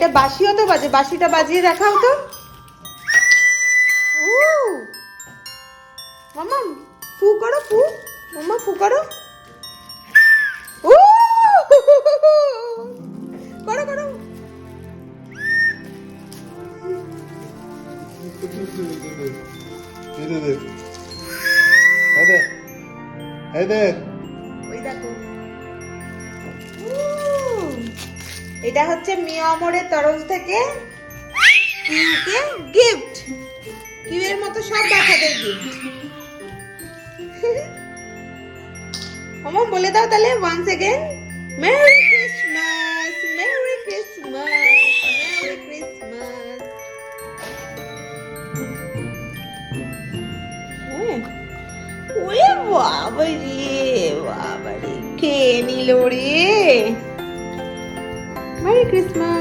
এটা বাঁশিও তো বাজে, বাঁশিটা বাজিয়ে দেখাও তো। ও মামা ফু করো, ফু মামা ফু করো। ও করো করো। ওই দেখো, এটা হচ্ছে মিয়া অমরের তরফ থেকে কিউকে গিফট। কিউয়ের মতো সব বাচ্চাদের গিফট। মামা বলে দাও তাহলে once again, merry Christmas, merry Christmas, merry Christmas. ওরে বাবা রে, বাবা রে কে নিল রে। Merry Christmas.